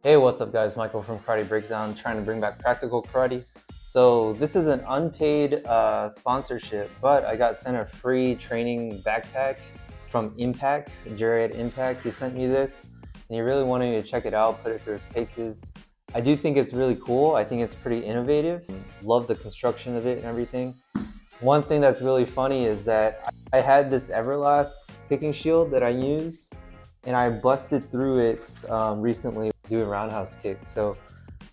Hey, what's up guys? Michael from Karate Breakdown, trying to bring back practical karate. So this is an unpaid sponsorship, but I got sent a free training backpack from Impact, Jerry at Impact. He sent me this and he really wanted me to check it out, put it through his paces. I do think it's really cool. I think it's pretty innovative. Love the construction of it and everything. One thing that's really funny is that I had this Everlast kicking shield that I used and I busted through it recently doing roundhouse kicks. So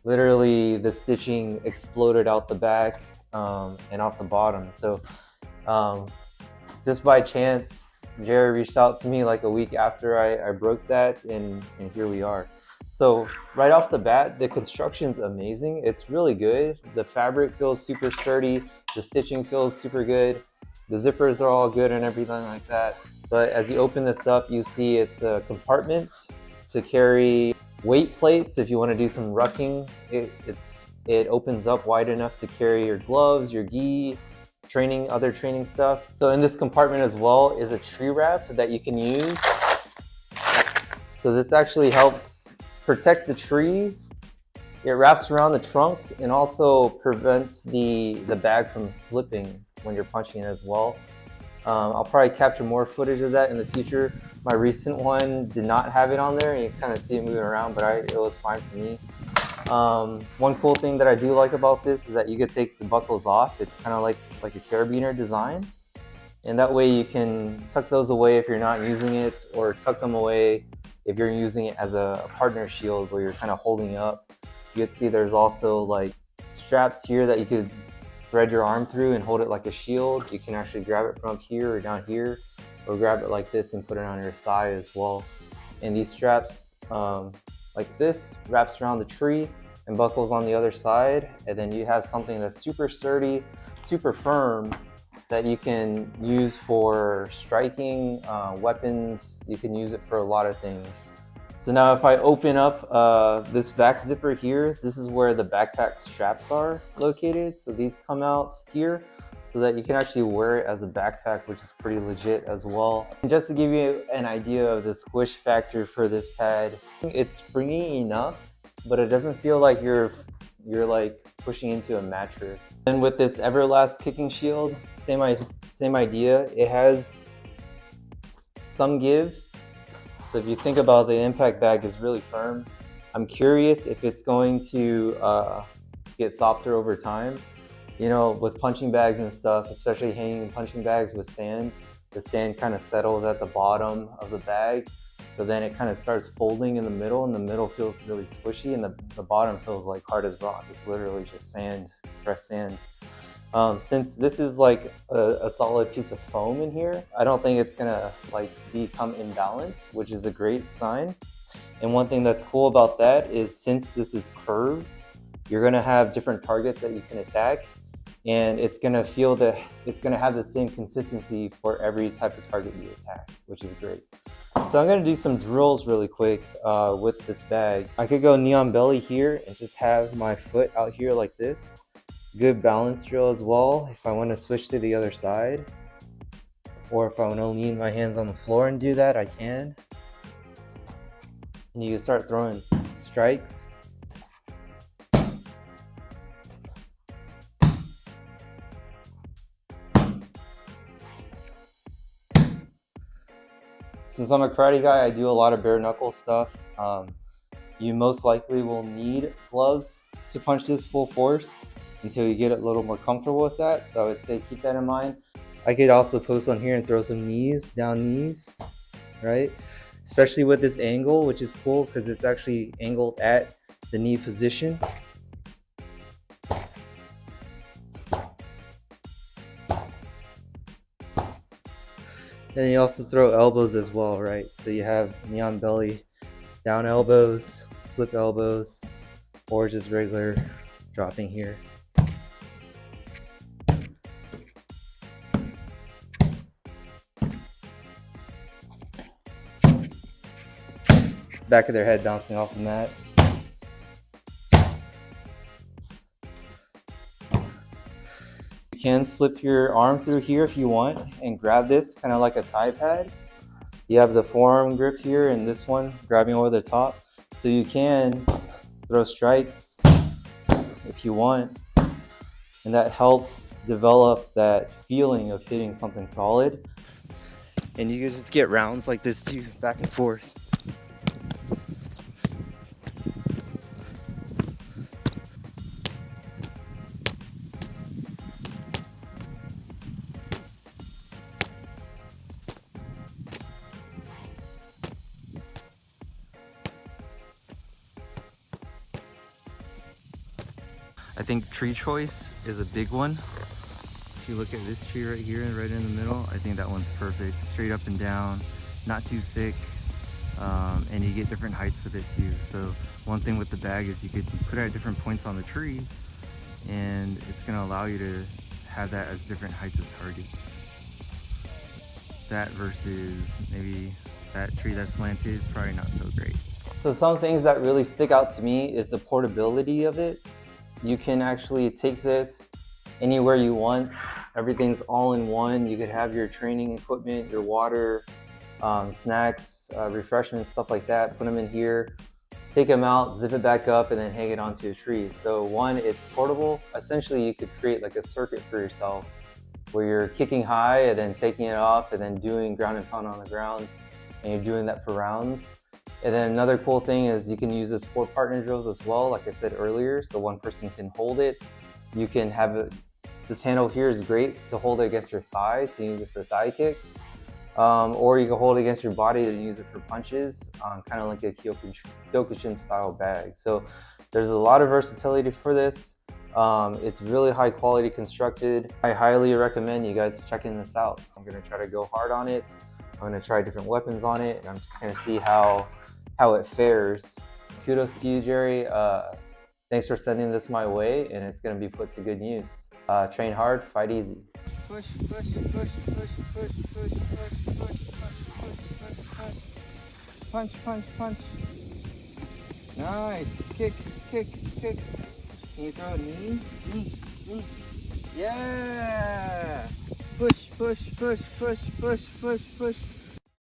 literally the stitching exploded out the back and off the bottom. So um, just by chance, Jerry reached out to me like a week after I broke that, and here we are. So right off the bat, the construction's amazing. It's really good. The fabric feels super sturdy. The stitching feels super good. The zippers are all good and everything like that. But as you open this up, you see it's a compartment to carry weight plates if you want to do some rucking. It opens up wide enough to carry your gloves, your gi, other training stuff. So in this compartment as well is a tree wrap that you can use. So this actually helps protect the tree. It wraps around the trunk and also prevents the bag from slipping when you're punching it as well. I'll probably capture more footage of that in the future. My recent one did not have it on there, and you kind of see it moving around, but it was fine for me. One cool thing that I do like about this is that you can take the buckles off. It's kind of like a carabiner design, and that way you can tuck those away if you're not using it, or tuck them away if you're using it as a partner shield where you're kind of holding up. You can see there's also like straps here that you could thread your arm through and hold it like a shield. You can actually grab it from up here or down here, or grab it like this and put it on your thigh as well. And these straps, like this, wraps around the tree and buckles on the other side, and then you have something that's super sturdy, super firm, that you can use for striking weapons. You can use it for a lot of things. So now if I open up this back zipper here, this is where the backpack straps are located. So these come out here so that you can actually wear it as a backpack, which is pretty legit as well. And just to give you an idea of the squish factor for this pad, it's springy enough, but it doesn't feel like you're like pushing into a mattress. And with this Everlast kicking shield, same idea. It has some give. So if you think about the impact bag is really firm. I'm curious if it's going to get softer over time. You know, with punching bags and stuff, especially hanging punching bags with sand, the sand kind of settles at the bottom of the bag. So then it kind of starts folding in the middle, and the middle feels really squishy, and the bottom feels like hard as rock. It's literally just sand, pressed sand. Since this is like a solid piece of foam in here, I don't think it's gonna like become imbalanced, which is a great sign. And one thing that's cool about that is since this is curved, you're gonna have different targets that you can attack, and it's gonna have the same consistency for every type of target you attack, which is great. So I'm gonna do some drills really quick with this bag. I could go knee on belly here and just have my foot out here like this. Good balance drill as well if I want to switch to the other side, or if I want to lean my hands on the floor and do that, I can. And you can start throwing strikes. Since I'm a karate guy, I do a lot of bare knuckle stuff. You most likely will need gloves to punch this full force until you get a little more comfortable with that. So I would say keep that in mind. I could also post on here and throw some down knees, right? Especially with this angle, which is cool because it's actually angled at the knee position. Then you also throw elbows as well, right? So you have knee on belly, down elbows, slip elbows, or just regular dropping here. Back of their head bouncing off the mat. You can slip your arm through here if you want and grab this kind of like a Thai pad. You have the forearm grip here and this one grabbing over the top. So you can throw strikes if you want, and that helps develop that feeling of hitting something solid. And you can just get rounds like this too, back and forth. I think tree choice is a big one. If you look at this tree right here and right in the middle, I think that one's perfect. Straight up and down, not too thick, and you get different heights with it too. So one thing with the bag is you could put it at different points on the tree, and it's gonna allow you to have that as different heights of targets. That versus maybe that tree that's slanted, probably not so great. So some things that really stick out to me is the portability of it. You can actually take this anywhere you want. Everything's all in one. You could have your training equipment, your water, snacks, refreshments, stuff like that. Put them in here, take them out, zip it back up, and then hang it onto a tree. So one, it's portable. Essentially, you could create like a circuit for yourself where you're kicking high and then taking it off and then doing ground and pound on the grounds, and you're doing that for rounds. And then another cool thing is you can use this for partner drills as well, like I said earlier. So one person can hold it. You can have it, this handle here is great to hold it against your thigh, to use it for thigh kicks. Or you can hold it against your body to use it for punches, kind of like a Kyokushin style bag. So there's a lot of versatility for this. It's really high quality constructed. I highly recommend you guys checking this out. So I'm gonna try to go hard on it. I'm gonna try different weapons on it, and I'm just gonna see how it fares. Kudos to you, Jerry. Thanks for sending this my way, and it's gonna be put to good use. Train hard, fight easy. Push, push, push, push, push, push, push, push, push, punch, punch, punch. Nice. Kick, kick, kick. Can you throw a knee? Knee. Yeah. Push, push, push, push, push, push, push.